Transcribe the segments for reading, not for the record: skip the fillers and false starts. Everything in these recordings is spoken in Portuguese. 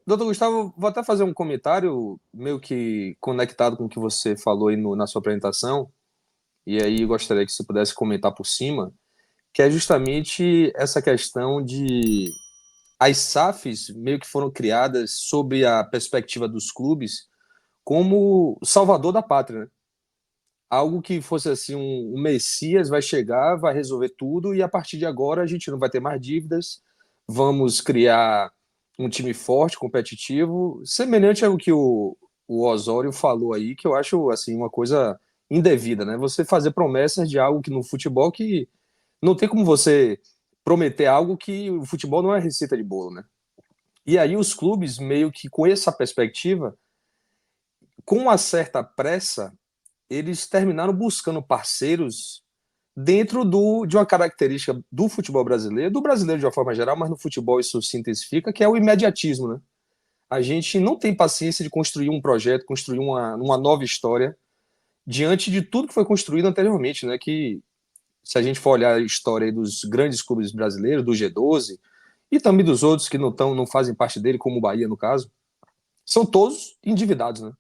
Doutor Gustavo, vou até fazer um comentário meio que conectado com o que você falou aí na sua apresentação, e aí gostaria que você pudesse comentar por cima, que é justamente essa questão de as SAFs meio que foram criadas sob a perspectiva dos clubes como salvador da pátria, né? Algo que fosse assim, um Messias vai chegar, vai resolver tudo, e a partir de agora a gente não vai ter mais dívidas, vamos criar um time forte, competitivo, semelhante ao que o Osório falou aí, que eu acho assim uma coisa indevida, né? Você fazer promessas de algo que no futebol que não tem como você prometer algo que o futebol não é receita de bolo, né? E aí os clubes meio que com essa perspectiva, com uma certa pressa, eles terminaram buscando parceiros dentro de uma característica do futebol brasileiro, do brasileiro de uma forma geral, mas no futebol isso se intensifica, que é o imediatismo, né? A gente não tem paciência de construir um projeto, construir uma nova história diante de tudo que foi construído anteriormente, né? Que se a gente for olhar a história dos grandes clubes brasileiros, do G12 e também dos outros que não fazem parte dele, como o Bahia no caso, são todos endividados, né?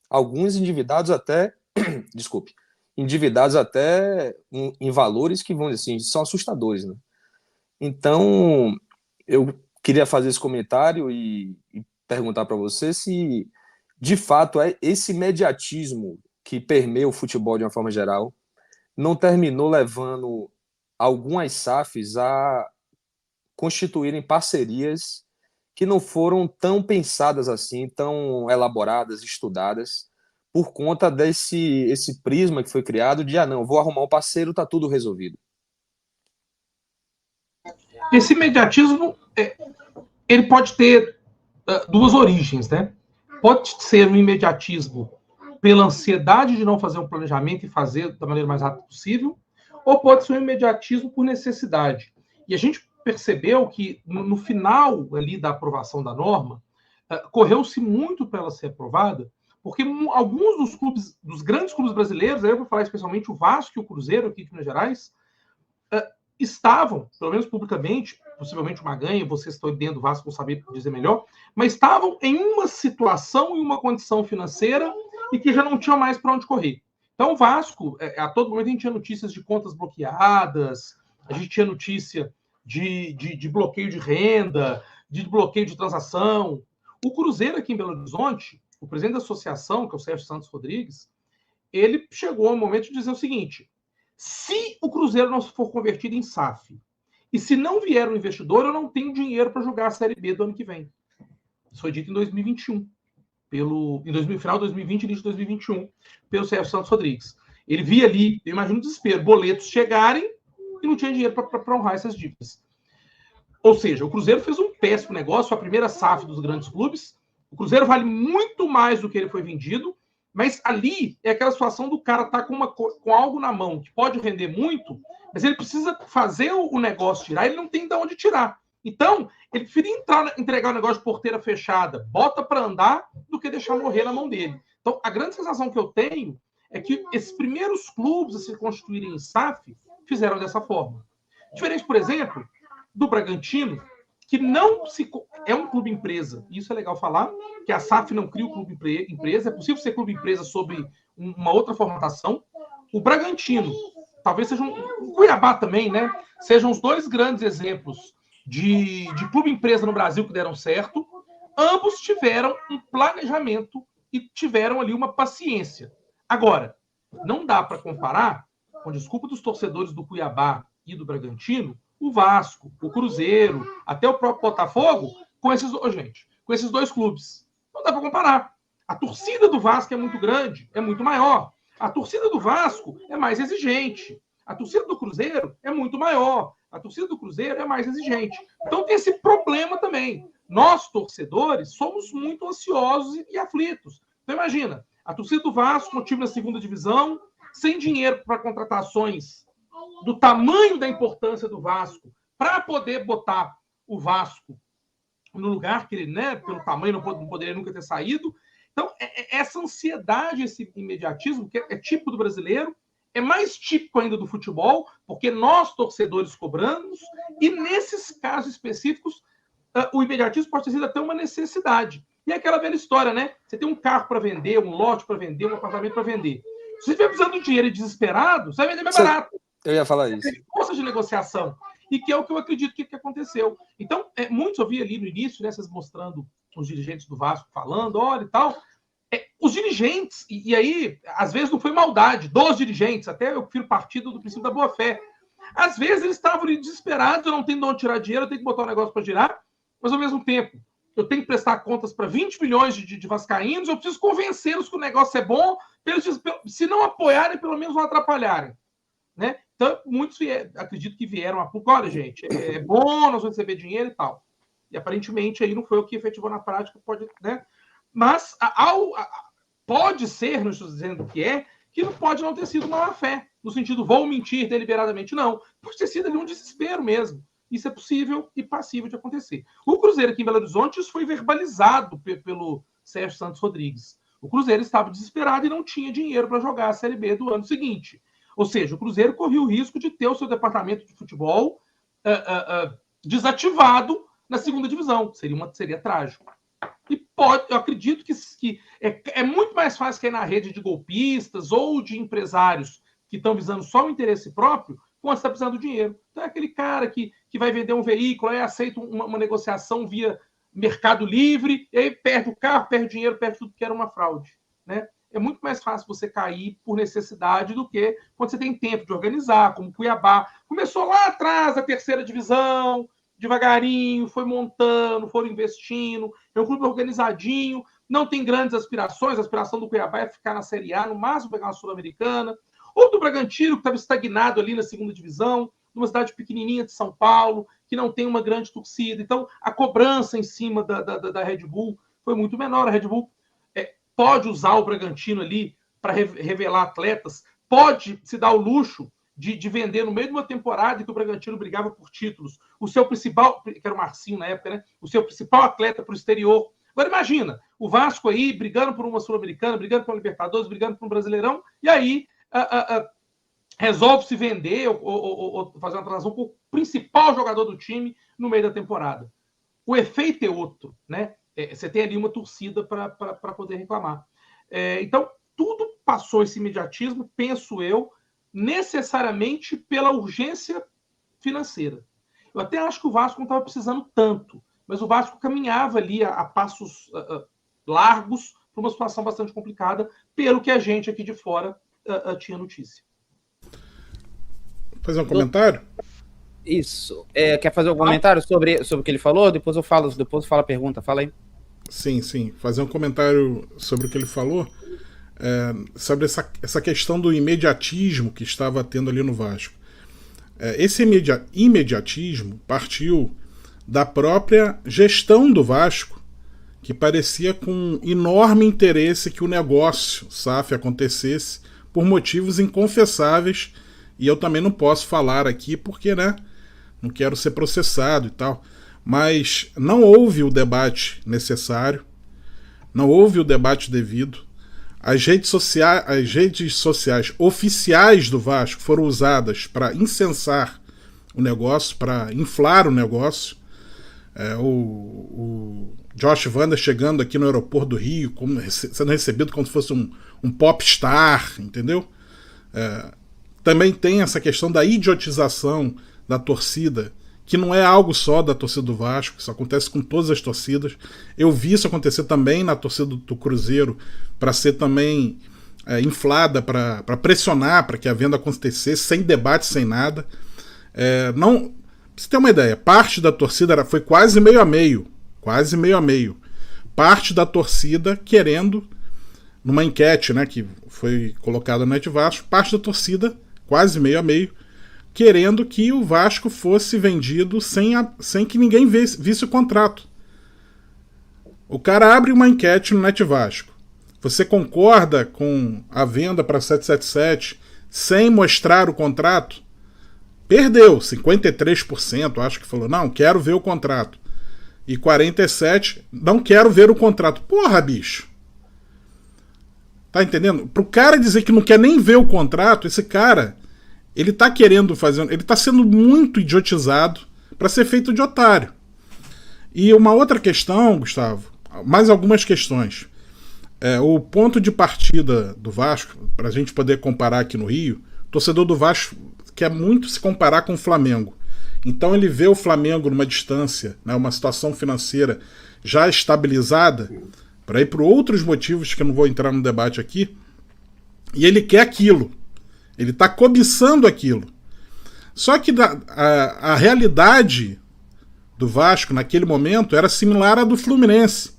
Alguns endividados até, desculpe, endividados até em valores que vão assim, são assustadores, né? Então, eu queria fazer esse comentário e perguntar para você se, de fato, é esse mediatismo que permeia o futebol de uma forma geral não terminou levando algumas SAFs a constituírem parcerias que não foram tão pensadas assim, tão elaboradas, estudadas, por conta desse esse prisma que foi criado de, não, vou arrumar um parceiro, tá tudo resolvido. Esse imediatismo, ele pode ter duas origens, né? Pode ser um imediatismo pela ansiedade de não fazer um planejamento e fazer da maneira mais rápida possível, ou pode ser um imediatismo por necessidade. E a gente percebeu que no final ali da aprovação da norma, correu-se muito para ela ser aprovada, porque alguns dos clubes, dos grandes clubes brasileiros, eu vou falar especialmente o Vasco e o Cruzeiro aqui de Minas Gerais, estavam, pelo menos publicamente, possivelmente o Maganha, vocês estão dentro do Vasco, vão saber dizer melhor, mas estavam em uma situação e uma condição financeira e que já não tinham mais para onde correr. Então, o Vasco, a todo momento a gente tinha notícias de contas bloqueadas, a gente tinha notícia de bloqueio de renda, de bloqueio de transação. O Cruzeiro aqui em Belo Horizonte, o presidente da associação, que é o Sérgio Santos Rodrigues, ele chegou ao momento de dizer o seguinte: se o Cruzeiro não for convertido em SAF e se não vier um investidor, eu não tenho dinheiro para jogar a Série B do ano que vem. Isso foi dito em 2021, final de 2020 início de 2021, pelo Sérgio Santos Rodrigues. Ele via ali, eu imagino o desespero, boletos chegarem e não tinha dinheiro para honrar essas dívidas. Ou seja, o Cruzeiro fez um péssimo negócio, a primeira SAF dos grandes clubes. O Cruzeiro vale muito mais do que ele foi vendido, mas ali é aquela situação do cara estar com algo na mão que pode render muito, mas ele precisa fazer o negócio tirar, ele não tem de onde tirar. Então, ele preferia entregar o negócio de porteira fechada, bota para andar, do que deixar morrer na mão dele. Então, a grande sensação que eu tenho é que esses primeiros clubes a se constituírem em SAF fizeram dessa forma. Diferente, por exemplo, do Bragantino, que não se é um clube empresa. Isso é legal falar, que a SAF não cria o clube empresa. É possível ser clube empresa sob uma outra formatação. O Bragantino, talvez seja o Cuiabá também, né? Sejam os dois grandes exemplos de clube empresa no Brasil que deram certo. Ambos tiveram um planejamento e tiveram ali uma paciência. Agora, não dá para comparar, com desculpa dos torcedores do Cuiabá e do Bragantino, o Vasco, o Cruzeiro, até o próprio Botafogo, com esses dois clubes. Não dá para comparar. A torcida do Vasco é muito grande, é muito maior. A torcida do Vasco é mais exigente. A torcida do Cruzeiro é muito maior. A torcida do Cruzeiro é mais exigente. Então tem esse problema também. Nós, torcedores, somos muito ansiosos e aflitos. Então imagina, a torcida do Vasco, um time na segunda divisão, sem dinheiro para contratações do tamanho da importância do Vasco, para poder botar o Vasco no lugar que ele, né, pelo tamanho, não poderia nunca ter saído. Então, essa ansiedade, esse imediatismo, que é típico do brasileiro, é mais típico ainda do futebol, porque nós, torcedores, cobramos, e nesses casos específicos, o imediatismo pode ter sido até uma necessidade. E é aquela velha história, né? Você tem um carro para vender, um lote para vender, um apartamento para vender. Se você estiver precisando de dinheiro e desesperado, você vai vender mais barato. Eu ia falar isso. Tem força de negociação. E que é o que eu acredito que aconteceu. Então, muitos eu vi ali no início, né, vocês mostrando os dirigentes do Vasco falando, olha e tal. Os dirigentes, e aí, às vezes não foi maldade dos dirigentes, até eu prefiro partido do princípio da boa-fé. Às vezes eles estavam desesperados, eu não tenho de onde tirar dinheiro, eu tenho que botar um negócio para girar, mas ao mesmo tempo, eu tenho que prestar contas para 20 milhões de vascaínos, eu preciso convencê-los que o negócio é bom, se não apoiarem, pelo menos não atrapalharem. Né? Então, muitos acredito que vieram a público, olha, gente, é bom, nós vamos receber dinheiro e tal. E aparentemente aí não foi o que efetivou na prática, pode, né? Mas pode ser, não estou dizendo que não pode não ter sido uma má-fé, no sentido, vou mentir deliberadamente, não. Pode ter sido ali um desespero mesmo. Isso é possível e passível de acontecer. O Cruzeiro aqui em Belo Horizonte, isso foi verbalizado pelo Sérgio Santos Rodrigues. O Cruzeiro estava desesperado e não tinha dinheiro para jogar a Série B do ano seguinte. Ou seja, o Cruzeiro corria o risco de ter o seu departamento de futebol desativado na segunda divisão. Seria trágico. E eu acredito que é muito mais fácil cair na rede de golpistas ou de empresários que estão visando só o interesse próprio quando está precisando do dinheiro. Então é aquele cara que vai vender um veículo, aí aceita uma negociação via Mercado Livre, e aí perde o carro, perde o dinheiro, perde tudo que era uma fraude. Né? É muito mais fácil você cair por necessidade do que quando você tem tempo de organizar, como Cuiabá. Começou lá atrás, a terceira divisão, devagarinho, foi montando, foram investindo, é um clube organizadinho, não tem grandes aspirações, a aspiração do Cuiabá é ficar na Série A, no máximo pegar uma Sul-Americana, ou do Bragantino, que estava estagnado ali na segunda divisão, numa cidade pequenininha de São Paulo, que não tem uma grande torcida. Então, a cobrança em cima da Red Bull foi muito menor. A Red Bull pode usar o Bragantino ali para revelar atletas, pode se dar o luxo de vender no meio de uma temporada em que o Bragantino brigava por títulos, o seu principal, que era o Marcinho na época, né? O seu principal atleta para o exterior. Agora imagina, o Vasco aí brigando por uma Sul-Americana, brigando por uma Libertadores, brigando por um Brasileirão, e aí resolve se vender ou fazer uma transação com o principal jogador do time no meio da temporada. O efeito é outro, né? Você tem ali uma torcida para poder reclamar. Então, tudo passou esse imediatismo, penso eu, necessariamente pela urgência financeira. Eu até acho que o Vasco não estava precisando tanto, mas o Vasco caminhava ali a passos largos para uma situação bastante complicada, pelo que a gente aqui de fora tinha notícia. Fazer um comentário? Isso. Quer fazer um comentário sobre o que ele falou? Depois eu falo a pergunta. Fala aí. Sim. Fazer um comentário sobre o que ele falou. Sobre essa questão do imediatismo que estava tendo ali no Vasco. Esse imediatismo partiu da própria gestão do Vasco, que parecia com enorme interesse que o negócio SAF acontecesse por motivos inconfessáveis, e eu também não posso falar aqui porque, né, não quero ser processado e tal, mas não houve o debate necessário, não houve o debate devido. As redes sociais oficiais do Vasco foram usadas para incensar o negócio, para inflar o negócio. O Josh Wander chegando aqui no aeroporto do Rio, sendo recebido como se fosse um popstar, entendeu? Também tem essa questão da idiotização da torcida, que não é algo só da torcida do Vasco, isso acontece com todas as torcidas. Eu vi isso acontecer também na torcida do Cruzeiro, para ser também inflada, para pressionar para que a venda acontecesse, sem debate, sem nada. Não, pra você ter uma ideia, parte da torcida foi quase meio a meio. Parte da torcida querendo, numa enquete, né, que foi colocada no Net Vasco, parte da torcida, quase meio a meio, querendo que o Vasco fosse vendido sem que ninguém visse o contrato. O cara abre uma enquete no Net Vasco. Você concorda com a venda para 777 sem mostrar o contrato? Perdeu, 53% acho que falou, não, quero ver o contrato. E 47%, não quero ver o contrato. Porra, bicho. Tá entendendo? Pro cara dizer que não quer nem ver o contrato, esse cara, ele tá querendo fazer, ele tá sendo muito idiotizado para ser feito de otário. E uma outra questão, Gustavo, mais algumas questões. O ponto de partida do Vasco, para a gente poder comparar aqui no Rio, o torcedor do Vasco quer muito se comparar com o Flamengo. Então ele vê o Flamengo numa distância, né, uma situação financeira já estabilizada, para ir por outros motivos que eu não vou entrar no debate aqui, e ele quer aquilo. Ele está cobiçando aquilo. Só que a realidade do Vasco naquele momento era similar à do Fluminense.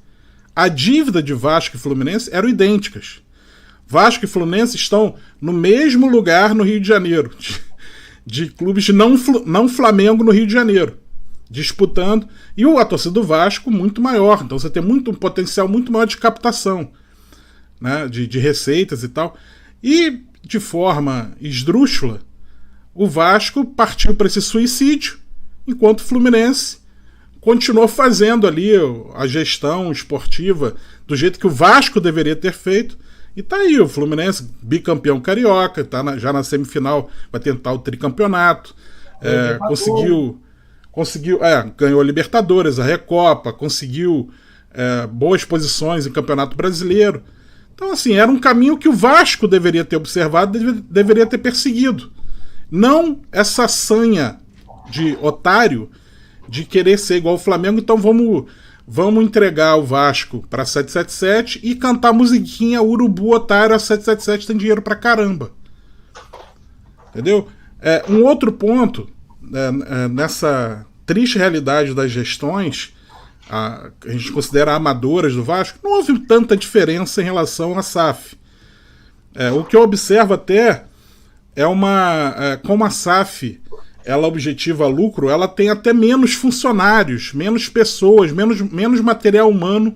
A dívida de Vasco e Fluminense eram idênticas. Vasco e Fluminense estão no mesmo lugar no Rio de Janeiro, de clubes não Flamengo no Rio de Janeiro, disputando, e a torcida do Vasco muito maior, então você tem um potencial muito maior de captação, né, de receitas e tal. E, de forma esdrúxula, o Vasco partiu para esse suicídio, enquanto o Fluminense continuou fazendo ali a gestão esportiva do jeito que o Vasco deveria ter feito. E tá aí, o Fluminense, bicampeão carioca, tá já na semifinal, vai tentar o tricampeonato, ganhou a Libertadores, a Recopa, conseguiu boas posições em Campeonato Brasileiro. Então, assim, era um caminho que o Vasco deveria ter observado, deveria ter perseguido. Não essa sanha de otário de querer ser igual ao Flamengo, então vamos entregar o Vasco para 777 e cantar a musiquinha Urubu Otário, a 777 tem dinheiro pra caramba. Entendeu? Um outro ponto, nessa triste realidade das gestões, a gente considera amadoras do Vasco, não houve tanta diferença em relação à SAF. O que eu observo até como a SAF ela objetiva lucro, ela tem até menos funcionários, menos pessoas, menos material humano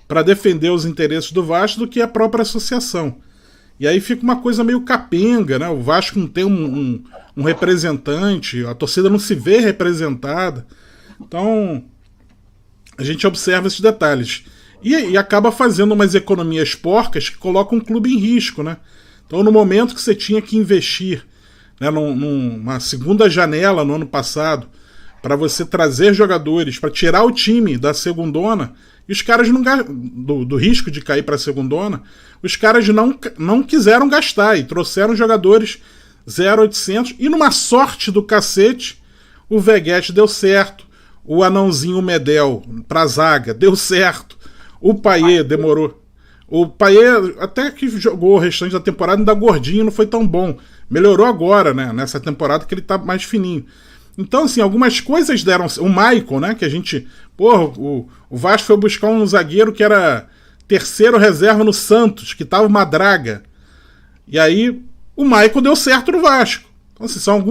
para defender os interesses do Vasco do que a própria associação. E aí fica uma coisa meio capenga, né? O Vasco não tem um representante, a torcida não se vê representada. Então, a gente observa esses detalhes. E acaba fazendo umas economias porcas que colocam o clube em risco, né? Então, no momento que você tinha que investir, né, numa segunda janela no ano passado, para você trazer jogadores, para tirar o time da segundona, e os caras do risco de cair para a segundona, os caras não quiseram gastar e trouxeram jogadores 0800, e numa sorte do cacete, o Veguete deu certo, o anãozinho Medel pra zaga deu certo, o Payet demorou. O Payet até que jogou o restante da temporada ainda gordinho, não foi tão bom. Melhorou agora, né? Nessa temporada que ele tá mais fininho. Então, assim, algumas coisas deram... O Maicon, né? Que a gente... Porra, o Vasco foi buscar um zagueiro que era terceiro reserva no Santos, que tava uma draga. E aí, o Maicon deu certo no Vasco. Então, assim, são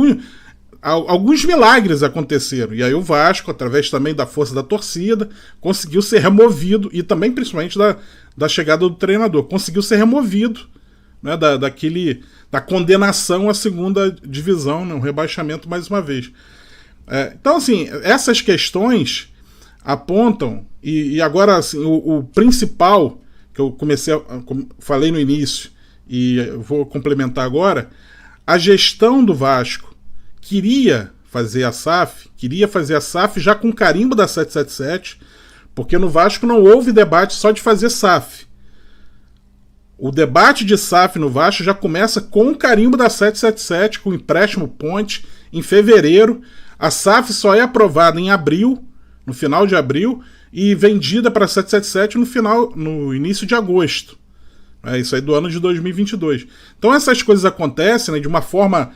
alguns milagres aconteceram. E aí o Vasco, através também da força da torcida, conseguiu ser removido, e também, principalmente, da chegada do treinador, conseguiu ser removido, né, da condenação à segunda divisão, né, um rebaixamento mais uma vez. Então, assim, essas questões apontam, e agora assim, o principal, que eu falei no início, e eu vou complementar agora, a gestão do Vasco queria fazer a SAF já com carimbo da 777, porque no Vasco não houve debate só de fazer SAF. O debate de SAF no Vasco já começa com o carimbo da 777, com o empréstimo ponte, em fevereiro. A SAF só é aprovada em abril, no final de abril, e vendida para a 777 no início de agosto. Isso aí do ano de 2022. Então essas coisas acontecem, né, de uma forma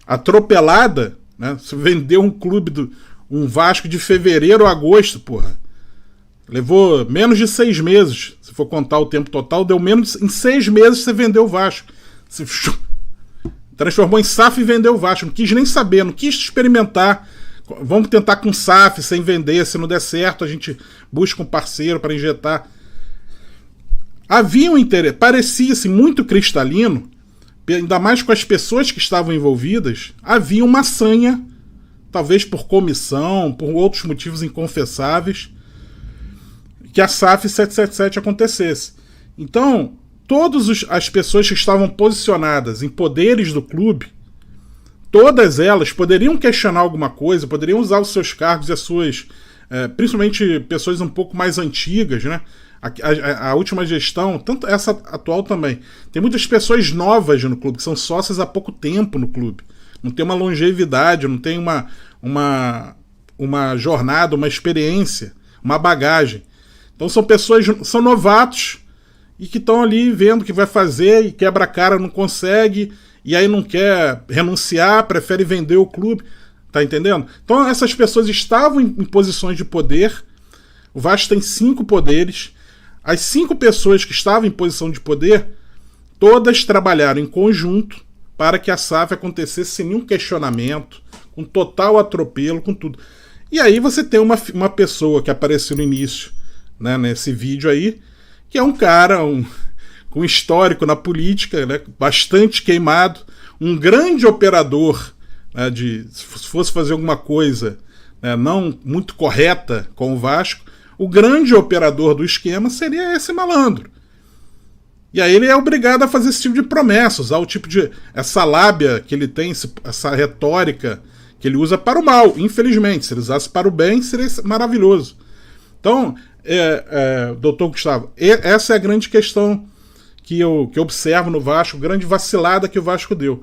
atropelada, né? Você vendeu um Vasco de fevereiro a agosto, porra. Levou menos de 6 meses. Se for contar o tempo total, deu menos. Em 6 meses você vendeu o Vasco. Você transformou em SAF e vendeu o Vasco. Não quis nem saber, não quis experimentar. Vamos tentar com SAF sem vender. Se não der certo, a gente busca um parceiro para injetar. Havia um interesse, parecia-se muito cristalino, ainda mais com as pessoas que estavam envolvidas, havia uma sanha, talvez por comissão, por outros motivos inconfessáveis, que a SAF 777 acontecesse. Então, todas as pessoas que estavam posicionadas em poderes do clube todas elas poderiam questionar alguma coisa, poderiam usar os seus cargos e as suas, principalmente pessoas um pouco mais antigas, né? A última gestão, tanto essa atual também, tem muitas pessoas novas no clube, que são sócias há pouco tempo no clube, não tem uma longevidade, não tem uma jornada, uma experiência, uma bagagem. Então são pessoas, são novatos e que estão ali vendo o que vai fazer e quebra a cara, não consegue, e aí não quer renunciar, prefere vender o clube, tá entendendo? Então essas pessoas estavam em posições de poder. O Vasco tem 5 poderes. As 5 pessoas que estavam em posição de poder, todas trabalharam em conjunto para que a SAF acontecesse sem nenhum questionamento, com total atropelo, com tudo. E aí você tem uma pessoa que apareceu no início, né, nesse vídeo aí, que é um cara com histórico na política, né, bastante queimado, um grande operador, né, se fosse fazer alguma coisa, né, não muito correta com o Vasco, o grande operador do esquema seria esse malandro. E aí ele é obrigado a fazer esse tipo de promessa, usar o tipo de... essa lábia que ele tem, essa retórica que ele usa para o mal, infelizmente. Se ele usasse para o bem, seria maravilhoso. Então, doutor Gustavo, essa é a grande questão que eu observo no Vasco, grande vacilada que o Vasco deu.